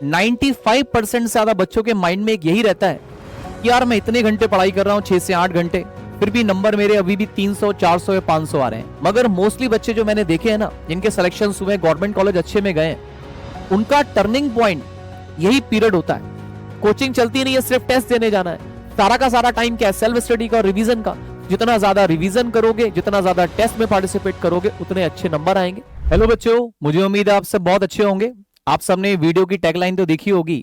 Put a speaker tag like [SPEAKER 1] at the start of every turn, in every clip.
[SPEAKER 1] 95% से ज्यादा बच्चों के माइंड में एक यही रहता है कि यार मैं इतने घंटे पढ़ाई कर रहा हूं, 6 से 8 घंटे, फिर भी नंबर मेरे अभी भी 300, 400 या 500 आ रहे हैं। मगर मोस्टली बच्चे जो मैंने देखे हैं ना, जिनके सिलेक्शन हुए, गवर्नमेंट कॉलेज अच्छे में गए, उनका टर्निंग पॉइंट यही पीरियड होता है। कोचिंग चलती नहीं है, सिर्फ टेस्ट देने जाना है। सारा का सारा टाइम क्या है? सेल्फ स्टडी का और रिवीजन का। जितना ज्यादा रिवीजन करोगे, जितना ज्यादा टेस्ट में पार्टिसिपेट करोगे, उतने अच्छे नंबर आएंगे। हेलो बच्चों, मुझे उम्मीद है आप सब बहुत अच्छे होंगे। आप सबने वीडियो की टैगलाइन तो देखी होगी,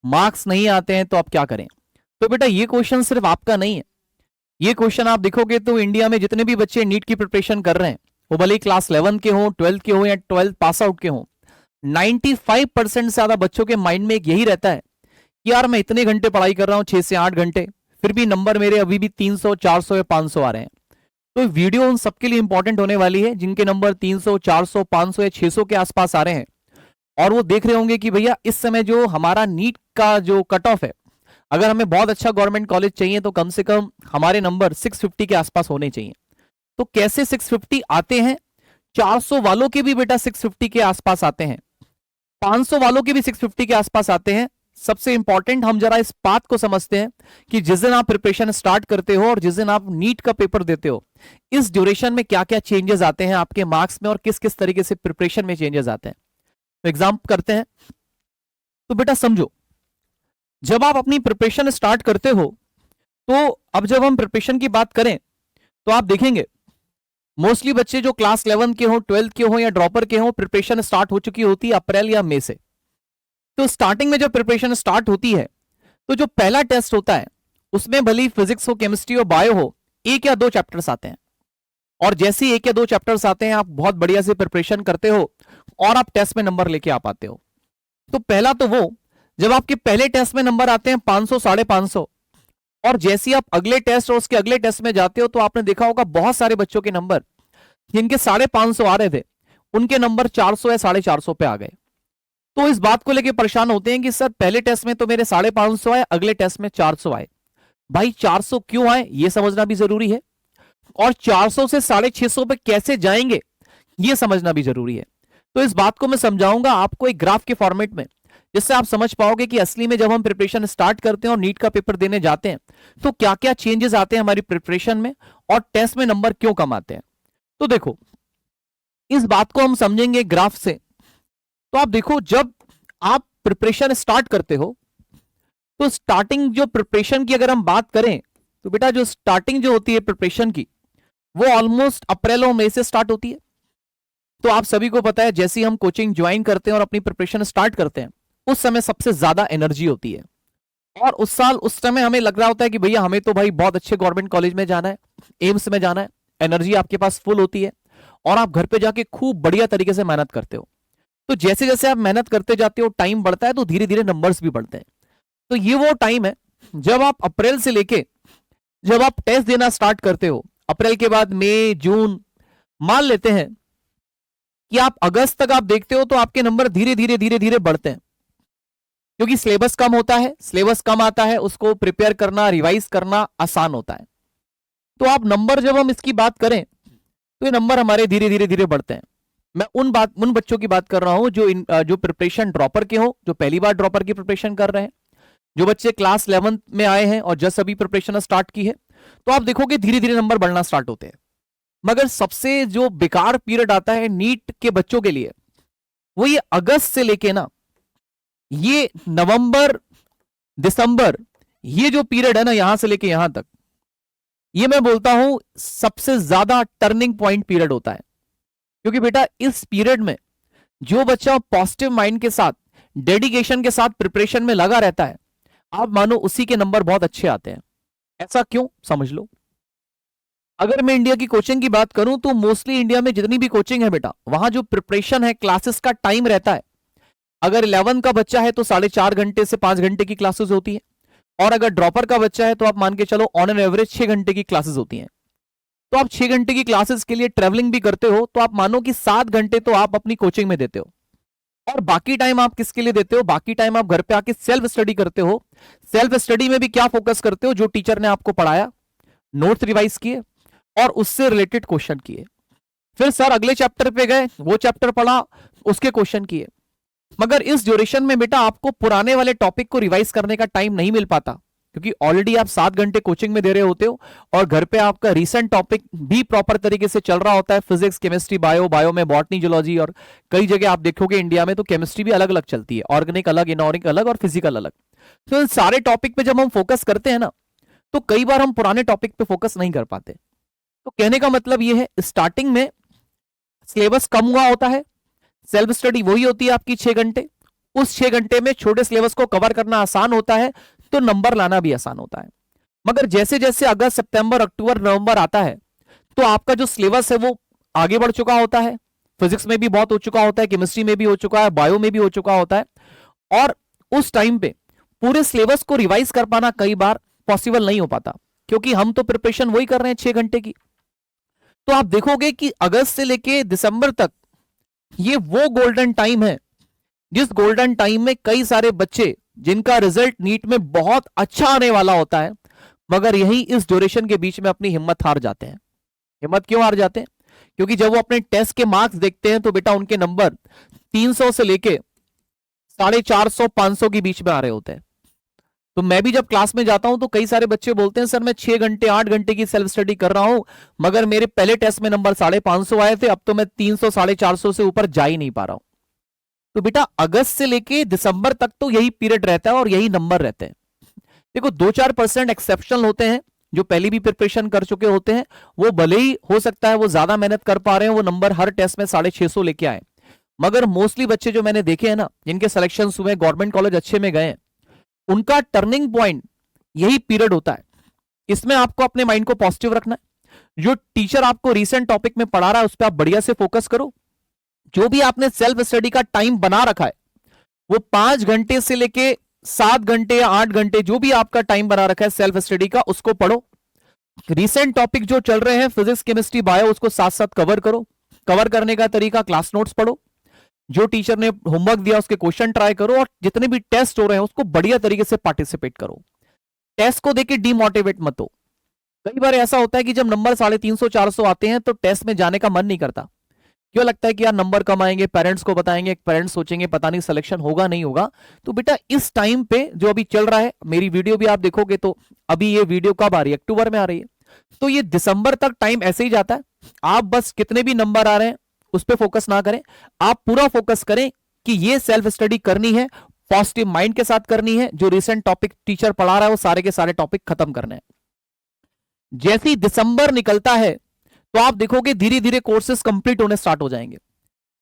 [SPEAKER 1] मार्क्स नहीं आते हैं तो आप क्या करें। तो बेटा ये क्वेश्चन सिर्फ आपका नहीं है। ये क्वेश्चन आप देखोगे तो इंडिया में जितने भी बच्चे नीट की प्रिपरेशन कर रहे हैं, वो भले ही क्लास 11 के हों, 12 के हों या 12 पास आउट के हों, 95% से ज्यादा बच्चों के माइंड में एक यही रहता है कि यार मैं इतने घंटे पढ़ाई कर रहा हूं, 6 से 8 घंटे, फिर भी नंबर मेरे अभी भी 300, 400 या 500 आ रहे हैं। तो वीडियो उन सबके लिए इंपॉर्टेंट होने वाली है जिनके नंबर 300, 400, 500 या 600 के आसपास आ रहे हैं, और वो देख रहे होंगे कि भैया इस समय जो हमारा नीट का जो कट ऑफ है, अगर हमें बहुत अच्छा गवर्नमेंट कॉलेज चाहिए तो कम से कम हमारे नंबर 650 के आसपास होने चाहिए। तो कैसे 650 आते हैं? 400 वालों के भी बेटा 650 के आसपास आते हैं, 500 वालों के भी 650 के आसपास आते हैं। सबसे इंपॉर्टेंट हम जरा इस बात को समझते हैं कि जिस दिन आप प्रिपरेशन स्टार्ट करते हो और जिस दिन आप नीट का पेपर देते हो, इस ड्यूरेशन में क्या क्या चेंजेस आते हैं आपके मार्क्स में और किस किस तरीके से प्रिपरेशन में चेंजेस आते हैं। तो एग्जाम करते हैं। तो बेटा समझो, जब आप अपनी प्रिपरेशन स्टार्ट करते हो, तो अब जब हम प्रिपरेशन की बात करें तो आप देखेंगे मोस्टली बच्चे जो क्लास 11 के हो, 12 के हो या ड्रॉपर के हो, प्रिपरेशन स्टार्ट हो चुकी होती है अप्रैल या मई से। तो स्टार्टिंग में जब प्रिपरेशन स्टार्ट होती है तो जो पहला टेस्ट होता है उसमें भले ही फिजिक्स हो, केमिस्ट्री हो, बायो हो, 1 या 2 चैप्टर्स आते हैं। और जैसे ही 1 या 2 चैप्टर्स आते हैं, आप बहुत बढ़िया से प्रिपरेशन करते हो और आप टेस्ट में नंबर लेके आ पाते हो। तो पहला तो वो, जब आपके पहले टेस्ट में नंबर आते हैं 500, 550, और जैसे ही आप अगले टेस्ट और उसके अगले टेस्ट में जाते हो तो आपने देखा होगा बहुत सारे बच्चों के नंबर जिनके 550 आ रहे थे, उनके नंबर 400 या 450 पे आ गए। तो इस बात को लेके परेशान होते हैं कि सर पहले टेस्ट में तो मेरे 550 आए, अगले टेस्ट में 400 आए। भाई 400 क्यों आए ये समझना भी जरूरी है, और 400 से 650 पे कैसे जाएंगे ये समझना भी जरूरी है। तो इस बात को मैं समझाऊंगा आपको एक ग्राफ के फॉर्मेट में, जिससे आप समझ पाओगे कि असली में जब हम प्रिपरेशन स्टार्ट करते हैं और नीट का पेपर देने जाते हैं तो क्या क्या चेंजेस आते हैं हमारी प्रिपरेशन में, और टेस्ट में नंबर क्यों कम आते हैं। तो देखो, इस बात को हम समझेंगे ग्राफ से। तो आप देखो, जब आप प्रिपरेशन स्टार्ट करते हो तो स्टार्टिंग जो प्रिपरेशन की अगर हम बात करें तो बेटा जो स्टार्टिंग जो होती है प्रिपरेशन की, वो ऑलमोस्ट अप्रैल और मई से स्टार्ट होती है। तो आप सभी को पता है, जैसे ही हम कोचिंग ज्वाइन करते हैं और अपनी प्रिपरेशन स्टार्ट करते हैं, उस समय सबसे ज्यादा एनर्जी होती है। और उस समय हमें लग रहा होता है कि भैया हमें तो भाई बहुत अच्छे गवर्नमेंट कॉलेज में जाना है, एम्स में जाना है। एनर्जी आपके पास फुल होती है और आप घर पे जाके खूब बढ़िया तरीके से मेहनत करते हो। तो जैसे जैसे आप मेहनत करते जाते हो, टाइम बढ़ता है, तो धीरे धीरे नंबर्स भी बढ़ते हैं। तो ये वो टाइम है जब आप अप्रैल से लेके जब आप टेस्ट देना स्टार्ट करते हो, अप्रैल के बाद मई, जून, मान लेते हैं कि आप अगस्त तक आप देखते हो तो आपके नंबर धीरे धीरे धीरे धीरे बढ़ते हैं, क्योंकि सिलेबस कम होता है। सिलेबस कम आता है, उसको प्रिपेयर करना, रिवाइज करना आसान होता है। तो आप नंबर, जब हम इसकी बात करें तो ये नंबर हमारे धीरे धीरे धीरे बढ़ते हैं। मैं उन बच्चों की बात कर रहा हूं जो प्रिपरेशन ड्रॉपर के हो, जो पहली बार ड्रॉपर की प्रिपरेशन कर रहे हैं। जो बच्चे क्लास 11 में आए हैं और जस्ट अभी प्रिपरेशन स्टार्ट की है, तो आप देखोगे धीरे धीरे नंबर बढ़ना स्टार्ट होते हैं। मगर सबसे जो बेकार पीरियड आता है नीट के बच्चों के लिए, वो ये अगस्त से लेके ना, ये नवंबर, दिसंबर, ये जो पीरियड है ना, यहां से लेके यहां तक, ये मैं बोलता हूं सबसे ज्यादा टर्निंग पॉइंट पीरियड होता है। क्योंकि बेटा इस पीरियड में जो बच्चा पॉजिटिव माइंड के साथ, डेडिकेशन के साथ प्रिपरेशन में लगा रहता है, आप मानो उसी के नंबर बहुत अच्छे आते हैं। ऐसा क्यों, समझ लो। अगर मैं इंडिया की कोचिंग की बात करूं तो मोस्टली इंडिया में जितनी भी कोचिंग है बेटा, वहां जो प्रिपरेशन है, क्लासेस का टाइम रहता है, अगर 11 का बच्चा है तो 4.5 घंटे से 5 घंटे की क्लासेस होती है, और अगर ड्रॉपर का बच्चा है तो आप मान के चलो ऑन एन एवरेज 6 घंटे की क्लासेस होती हैं। तो आप 6 घंटे की क्लासेस के लिए ट्रेवलिंग भी करते हो, तो आप मानो कि 7 घंटे तो आप अपनी कोचिंग में देते हो, और बाकी टाइम आप किसके लिए देते हो? बाकी टाइम आप घर पे आके सेल्फ स्टडी करते हो। सेल्फ स्टडी में भी क्या फोकस करते हो? जो टीचर ने आपको पढ़ाया, नोट्स रिवाइज किए और उससे रिलेटेड क्वेश्चन किए। फिर सर अगले चैप्टर पे गए, वो चैप्टर पढ़ा, उसके क्वेश्चन किए। मगर इस ड्यूरेशन में बेटा आपको पुराने वाले टॉपिक को रिवाइज करने का टाइम नहीं मिल पाता, क्योंकि ऑलरेडी आप 7 घंटे कोचिंग में दे रहे होते हो और घर पे आपका रीसेंट टॉपिक भी प्रॉपर तरीके से चल रहा होता है, फिजिक्स, केमिस्ट्री, बायो, बायो में बॉटनी, जूलॉजी, और कई जगह आप देखोगे इंडिया में तो केमिस्ट्री भी अलग अलग चलती है, ऑर्गेनिक अलग, इनऑर्गेनिक अलग और फिजिकल अलग। तो इन सारे टॉपिक पे जब हम फोकस करते हैं ना, तो कई बार हम पुराने टॉपिक पे फोकस नहीं कर पाते। तो कहने का मतलब ये है, स्टार्टिंग में सिलेबस कम हुआ होता है, सेल्फ स्टडी वही होती है आपकी 6 घंटे, उस 6 घंटे में छोटे सिलेबस को कवर करना आसान होता है, तो नंबर लाना भी आसान होता है। मगर जैसे जैसे अगस्त, सितंबर, अक्टूबर, नवंबर आता है, तो आपका जो सिलेबस है वो आगे बढ़ चुका होता है, फिजिक्स में भी बहुत हो चुका होता है, केमिस्ट्री में भी हो चुका है, बायो में भी हो चुका होता है, और उस टाइम पे पूरे सिलेबस को रिवाइज कर पाना कई बार पॉसिबल नहीं हो पाता, क्योंकि हम तो प्रिपरेशन वही कर रहे हैं 6 घंटे की। तो आप देखोगे कि अगस्त से लेके दिसंबर तक ये वो गोल्डन टाइम है, जिस गोल्डन टाइम में कई सारे बच्चे जिनका रिजल्ट नीट में बहुत अच्छा आने वाला होता है, मगर यही इस ड्यूरेशन के बीच में अपनी हिम्मत हार जाते हैं। हिम्मत क्यों हार जाते हैं? क्योंकि जब वो अपने टेस्ट के मार्क्स देखते हैं तो बेटा उनके नंबर 300 से लेके 450 500 के बीच में आ रहे होते हैं। तो मैं भी जब क्लास में जाता हूं तो कई सारे बच्चे बोलते हैं, सर मैं 6 घंटे 8 घंटे की सेल्फ स्टडी कर रहा हूं, मगर मेरे पहले टेस्ट में नंबर 550 आए थे, अब तो मैं 300 450 से ऊपर जा ही नहीं पा रहा हूं। तो बेटा अगस्त से लेके दिसंबर तक तो यही पीरियड रहता है और यही नंबर रहते हैं। देखो 2-4% एक्सेप्शनल होते हैं जो पहले भी प्रिपरेशन कर चुके होते हैं, वो भले ही हो सकता है वो ज्यादा मेहनत कर पा रहे हैं, वो नंबर हर टेस्ट में 650 लेके आए, मगर मोस्टली बच्चे जो मैंने देखे हैं ना, जिनके सिलेक्शन हुए, गवर्नमेंट कॉलेज अच्छे में गए, उनका टर्निंग पॉइंट यही पीरियड होता है। इसमें आपको अपने माइंड को पॉजिटिव रखना है। जो टीचर आपको रीसेंट टॉपिक में पढ़ा रहा है उस पर आप बढ़िया से फोकस करो। जो भी आपने सेल्फ स्टडी का टाइम बना रखा है वो 5 घंटे से लेके 7 घंटे या 8 घंटे, जो भी आपका टाइम बना रखा है सेल्फ स्टडी का, उसको पढ़ो। रीसेंट टॉपिक जो चल रहे हैं फिजिक्स, केमिस्ट्री, बायो, उसको साथ साथ कवर करो। कवर करने का तरीका, क्लास नोट्स पढ़ो, जो टीचर ने होमवर्क दिया उसके क्वेश्चन ट्राई करो, और जितने भी टेस्ट हो रहे हैं उसको बढ़िया तरीके से पार्टिसिपेट करो। टेस्ट को देके डीमोटिवेट मत हो। कई बार ऐसा होता है कि जब नंबर 350 400 आते हैं तो टेस्ट में जाने का मन नहीं करता। क्यों लगता है कि यार नंबर कम आएंगे, पेरेंट्स को बताएंगे, पेरेंट्स सोचेंगे पता नहीं सिलेक्शन होगा नहीं होगा। तो बेटा इस टाइम पे जो अभी चल रहा है, मेरी वीडियो भी आप देखोगे तो अभी ये वीडियो कब आ रही है, अक्टूबर में आ रही है, तो ये दिसंबर तक टाइम ऐसे ही जाता है। आप बस कितने भी नंबर आ रहे हैं उस पर फोकस ना करें, आप पूरा फोकस करें कि ये सेल्फ स्टडी करनी है, पॉजिटिव माइंड के साथ करनी है। जो रिसेंट टॉपिक टीचर पढ़ा रहा है वो सारे के सारे टॉपिक खत्म करने हैं। जैसे ही दिसंबर निकलता है तो आप देखोगे धीरे धीरे कोर्सेज कंप्लीट होने स्टार्ट हो जाएंगे।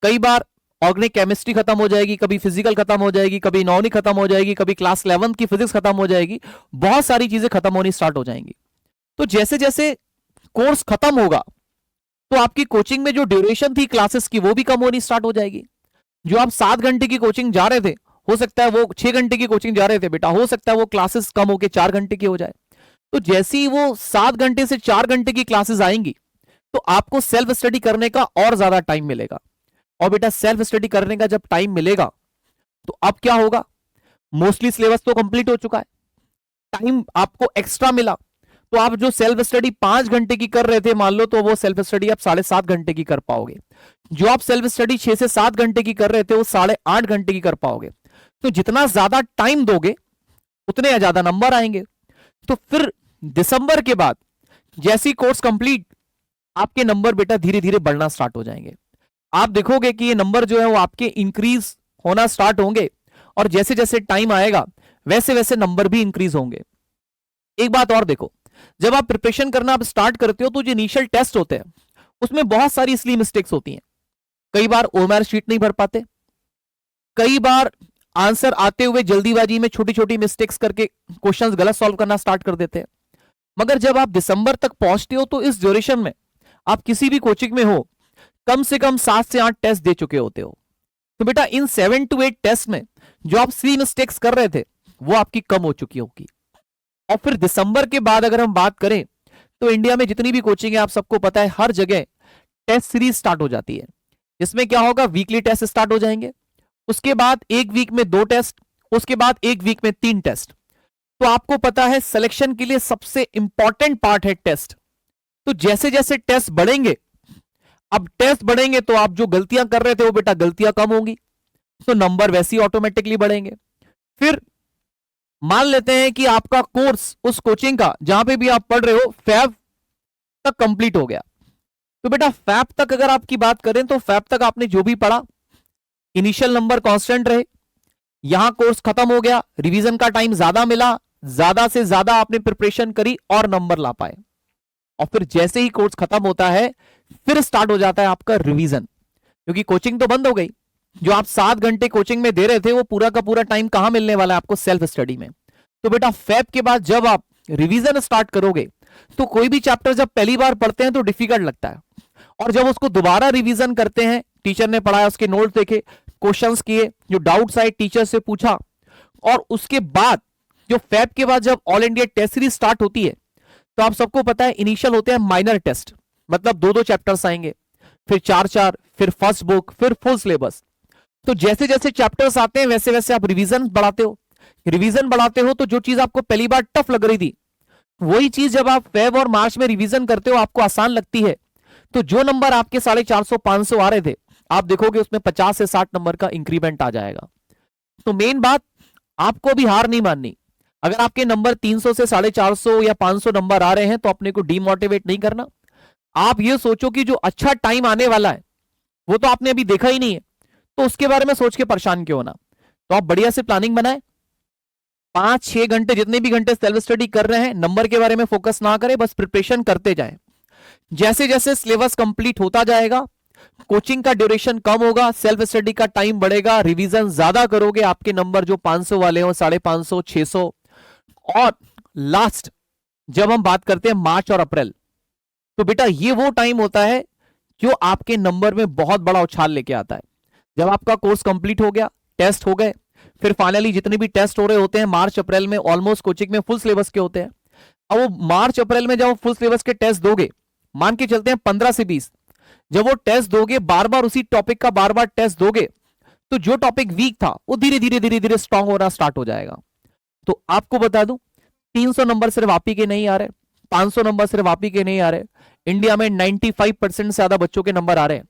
[SPEAKER 1] कई बार ऑर्गेनिक केमिस्ट्री खत्म हो जाएगी, कभी फिजिकल खत्म हो जाएगी, कभी इनऑर्गेनिक खत्म हो जाएगी, कभी क्लास 11 की फिजिक्स खत्म हो जाएगी, बहुत सारी चीजें खत्म होनी स्टार्ट हो जाएंगी। तो जैसे जैसे कोर्स खत्म होगा तो आपकी कोचिंग में जो ड्यूरेशन थी क्लासेस की वो भी कम होनी स्टार्ट हो जाएगी। जो आप 7 घंटे की कोचिंग जा रहे थे, हो सकता है वो 6 घंटे की कोचिंग जा रहे थे बेटा, हो सकता है वो क्लासेस कम होकर 4 घंटे की हो जाए। तो जैसे ही वो 7 घंटे से 4 घंटे की क्लासेस आएंगी तो आपको सेल्फ स्टडी करने का और ज्यादा टाइम मिलेगा। और बेटा सेल्फ स्टडी करने का जब टाइम मिलेगा तो अब क्या होगा, मोस्टली सिलेबस तो कंप्लीट हो चुका है, टाइम आपको एक्स्ट्रा मिला, तो आप जो सेल्फ स्टडी 5 घंटे की कर रहे थे मान लो, तो वो सेल्फ स्टडी आप 7.5 घंटे की कर पाओगे। जो आप सेल्फ स्टडी 6 से 7 घंटे की कर रहे थे वो 8.5 घंटे की कर पाओगे। तो जितना ज्यादा टाइम दोगे उतने ज्यादा नंबर आएंगे। तो फिर दिसंबर के बाद जैसी कोर्स कंप्लीट, आपके नंबर बेटा धीरे धीरे बढ़ना स्टार्ट हो जाएंगे। आप देखोगे कि ये नंबर जो है वो आपके इंक्रीज होना स्टार्ट होंगे, और जैसे जैसे टाइम आएगा वैसे वैसे नंबर भी इंक्रीज होंगे। एक बात और देखो, जब आप प्रिपरेशन करना आप स्टार्ट करते हो तो जो इनिशियल टेस्ट होते हैं उसमें बहुत सारी इसलिए मिस्टेक्स होती हैं। कई बार ओएमआर शीट नहीं भर पाते, कई बार आंसर आते हुए जल्दीबाजी में छोटी छोटी मिस्टेक्स करके क्वेश्चंस गलत सॉल्व करना स्टार्ट कर देते हैं। मगर जब आप दिसंबर तक पहुंचते हो तो इस ड्यूरेशन में आप किसी भी कोचिंग में हो, कम से कम 7 से 8 टेस्ट दे चुके होते हो। तो बेटा इन 7 to 8 टेस्ट में जो आप 3 मिस्टेक्स कर रहे थे वो आपकी कम हो चुकी होगी। और फिर दिसंबर के बाद अगर हम बात करें तो इंडिया में जितनी भी कोचिंग है आप सबको पता है हर जगह टेस्ट सीरीज स्टार्ट हो जाती है। इसमें क्या होगा, वीकली टेस्ट स्टार्ट हो जाएंगे, उसके बाद एक वीक में 2 टेस्ट, उसके बाद एक वीक में 3 टेस्ट। तो आपको पता है सिलेक्शन के लिए सबसे इंपॉर्टेंट पार्ट है टेस्ट। तो जैसे जैसे टेस्ट बढ़ेंगे, अब टेस्ट बढ़ेंगे तो आप जो गलतियां कर रहे थे वो बेटा गलतियां कम होंगी, तो नंबर वैसे ही ऑटोमेटिकली बढ़ेंगे। फिर मान लेते हैं कि आपका कोर्स उस कोचिंग का जहां पे भी आप पढ़ रहे हो फैब तक कंप्लीट हो गया। तो बेटा फैब तक अगर आपकी बात करें तो फैब तक आपने जो भी पढ़ा, इनिशियल नंबर कांस्टेंट रहे, यहां कोर्स खत्म हो गया, रिवीजन का टाइम ज्यादा मिला, ज्यादा से ज्यादा आपने प्रिपरेशन करी और नंबर ला पाए। और फिर जैसे ही कोर्स खत्म होता है फिर स्टार्ट हो जाता है आपका रिवीजन, क्योंकि कोचिंग तो बंद हो गई। जो आप 7 घंटे कोचिंग में दे रहे थे वो पूरा का पूरा टाइम कहां मिलने वाला है आपको? सेल्फ स्टडी में। तो बेटा फैब के बाद जब आप रिवीजन स्टार्ट करोगे तो कोई भी चैप्टर जब पहली बार पढ़ते हैं तो डिफिकल्ट लगता है, और जब उसको दोबारा रिवीजन करते हैं, टीचर ने पढ़ाया, उसके नोट देखे, क्वेश्चंस किए, जो डाउट्स आए टीचर से पूछा, और उसके बाद जो फैब के बाद जब all India test series start होती है तो आप सबको पता है इनिशियल होते हैं माइनर टेस्ट, मतलब 2-2 चैप्टर्स आएंगे, फिर 4-4, फिर फर्स्ट बुक, फिर फुल सिलेबस। तो जैसे जैसे चैप्टर्स आते हैं वैसे वैसे आप रिवीजन बढ़ाते हो, रिवीजन बढ़ाते हो, तो जो चीज आपको पहली बार टफ लग रही थी वही चीज जब आप फेब और मार्च में रिवीजन करते हो आपको आसान लगती है। तो जो नंबर आपके 450-500 आ रहे थे, आप देखोगे उसमें 50 से 60 नंबर का इंक्रीमेंट आ जाएगा। तो मेन बात, आपको भी हार नहीं माननी। अगर आपके नंबर 300 से 450 या 500 नंबर आ रहे हैं तो अपने को डीमोटिवेट नहीं करना। आप ये सोचो कि जो अच्छा टाइम आने वाला है वो तो आपने अभी देखा ही नहीं है, तो उसके बारे में सोच के परेशान क्यों होना। तो आप बढ़िया से प्लानिंग बनाए, 5-6 घंटे जितने भी घंटे सेल्फ स्टडी कर रहे हैं नंबर के बारे में फोकस ना करें, बस प्रिपरेशन करते जाएं। जैसे जैसे सिलेबस कंप्लीट होता जाएगा, कोचिंग का ड्यूरेशन कम होगा, सेल्फ स्टडी का टाइम बढ़ेगा, रिवीजन ज्यादा करोगे, आपके नंबर जो 500 वाले हो 550, 600। और लास्ट जब हम बात करते हैं मार्च और अप्रैल, तो बेटा ये वो टाइम होता है जो आपके नंबर में बहुत बड़ा उछाल लेके आता है। जब आपका कोर्स कंप्लीट हो गया, टेस्ट हो गए, फिर फाइनली जितने भी टेस्ट हो रहे होते हैं मार्च अप्रैल में, ऑलमोस्ट कोचिंग में फुल सिलेबस के होते हैं। अब वो मार्च अप्रैल में जब फुल सिलेबस के टेस्ट दोगे, मान के चलते हैं 15 से 20, जब वो टेस्ट दोगे, बार बार उसी टॉपिक का बार बार टेस्ट दोगे, तो जो टॉपिक वीक था वो धीरे धीरे धीरे धीरे स्ट्रांग होना स्टार्ट हो जाएगा। तो आपको बता दूं, 300 नंबर सिर्फ आप ही के नहीं आ रहे, 500 नंबर सिर्फ आप ही के नहीं आ रहे, इंडिया में 95% से ज्यादा बच्चों के नंबर आ रहे हैं।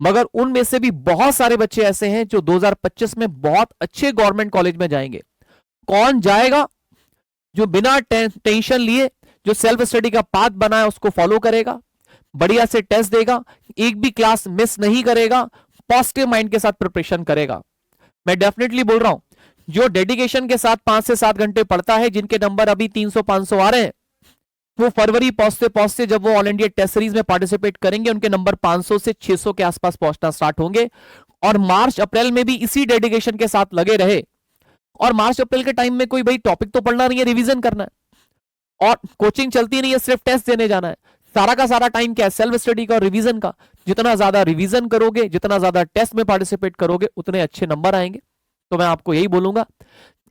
[SPEAKER 1] मगर उनमें से भी बहुत सारे बच्चे ऐसे हैं जो 2025 में बहुत अच्छे गवर्नमेंट कॉलेज में जाएंगे। कौन जाएगा? जो बिना टेंशन लिए, जो सेल्फ स्टडी का पाथ बना है उसको फॉलो करेगा, बढ़िया से टेस्ट देगा, एक भी क्लास मिस नहीं करेगा, पॉजिटिव माइंड के साथ प्रिपरेशन करेगा। मैं डेफिनेटली बोल रहा हूं, जो डेडिकेशन के साथ 5 से 7 घंटे पढ़ता है, जिनके नंबर अभी 300-500 आ रहे हैं, वो फरवरी पहुंचते पहुंचते जब वो ऑल इंडिया टेस्ट सीरीज में पार्टिसिपेट करेंगे, उनके नंबर 500 से 600 के आसपास पहुंचना स्टार्ट होंगे। और मार्च अप्रैल में भी इसी डेडिकेशन के साथ लगे रहे, और मार्च अप्रैल के टाइम में कोई भाई टॉपिक तो पढ़ना नहीं है, रिवीजन करना है, और कोचिंग चलती नहीं है, सिर्फ टेस्ट देने जाना है। सारा का सारा टाइम क्या है? सेल्फ स्टडी का और रिवीजन का। जितना ज्यादा रिवीजन करोगे, जितना ज्यादा टेस्ट में पार्टिसिपेट करोगे, उतने अच्छे नंबर आएंगे। तो मैं आपको यही बोलूंगा,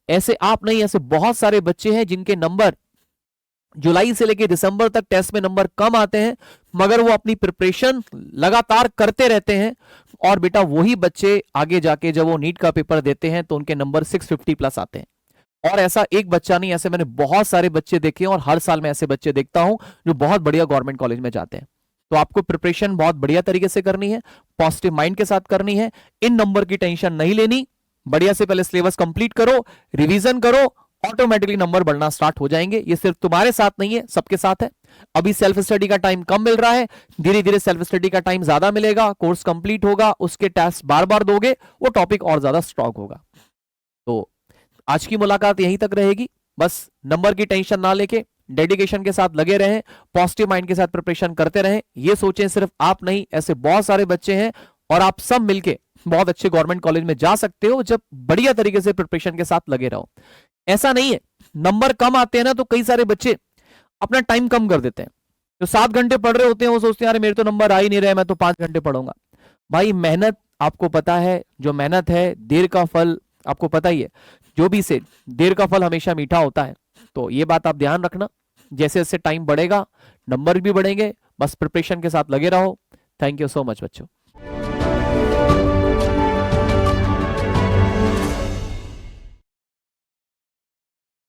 [SPEAKER 1] ऐसे आप नहीं, ऐसे बहुत सारे बच्चे हैं जिनके नंबर जुलाई से लेकर दिसंबर तक टेस्ट में नंबर कम आते हैं, मगर वो अपनी प्रिपरेशन लगातार करते रहते हैं। और बेटा वही बच्चे आगे जाके जब वो नीट का पेपर देते हैं तो उनके नंबर 650 प्लस आते हैं। और ऐसा एक बच्चा नहीं, ऐसे मैंने बहुत सारे बच्चे देखे हैं, और हर साल मैं ऐसे बच्चे देखता हूं जो बहुत बढ़िया गवर्नमेंट कॉलेज में जाते हैं। तो आपको प्रिपरेशन बहुत बढ़िया तरीके से करनी है, पॉजिटिव माइंड के साथ करनी है, इन नंबर की टेंशन नहीं लेनी। बढ़िया से पहले सिलेबस कंप्लीट करो, रिवीजन करो, ऑटोमेटिकली नंबर बढ़ना स्टार्ट हो जाएंगे। ये सिर्फ तुम्हारे साथ नहीं है, सबके साथ है। अभी सेल्फ स्टडी का टाइम कम मिल रहा है, धीरे धीरे सेल्फ स्टडी का टाइम ज्यादा मिलेगा, कोर्स कंप्लीट होगा, उसके टेस्ट बार बार दोगे, वो टॉपिक और ज्यादा स्ट्रांग होगा। तो आज की मुलाकात यहीं तक रहेगी। बस नंबर की टेंशन ना लेके डेडिकेशन के साथ लगे रहें, पॉजिटिव माइंड के साथ प्रिपरेशन करते रहें। ये सोचें सिर्फ आप नहीं, ऐसे बहुत सारे बच्चे हैं, और आप सब मिलके बहुत अच्छे गवर्नमेंट कॉलेज में जा सकते हो जब बढ़िया तरीके से प्रिपरेशन के साथ लगे रहो। ऐसा नहीं है, नंबर कम आते हैं ना तो कई सारे बच्चे अपना टाइम कम कर देते हैं। जो 7 घंटे पढ़ रहे होते हैं वो सोचते हैं अरे मेरे तो नंबर आ ही नहीं रहे, मैं तो 5 घंटे पढ़ूंगा। भाई मेहनत, आपको पता है, जो मेहनत है देर का फल आपको पता ही है, जो भी से देर का फल हमेशा मीठा होता है। तो ये बात आप ध्यान रखना, जैसे जैसे टाइम बढ़ेगा नंबर भी बढ़ेंगे। बस प्रिपरेशन के साथ लगे रहो। थैंक यू सो मच बच्चों।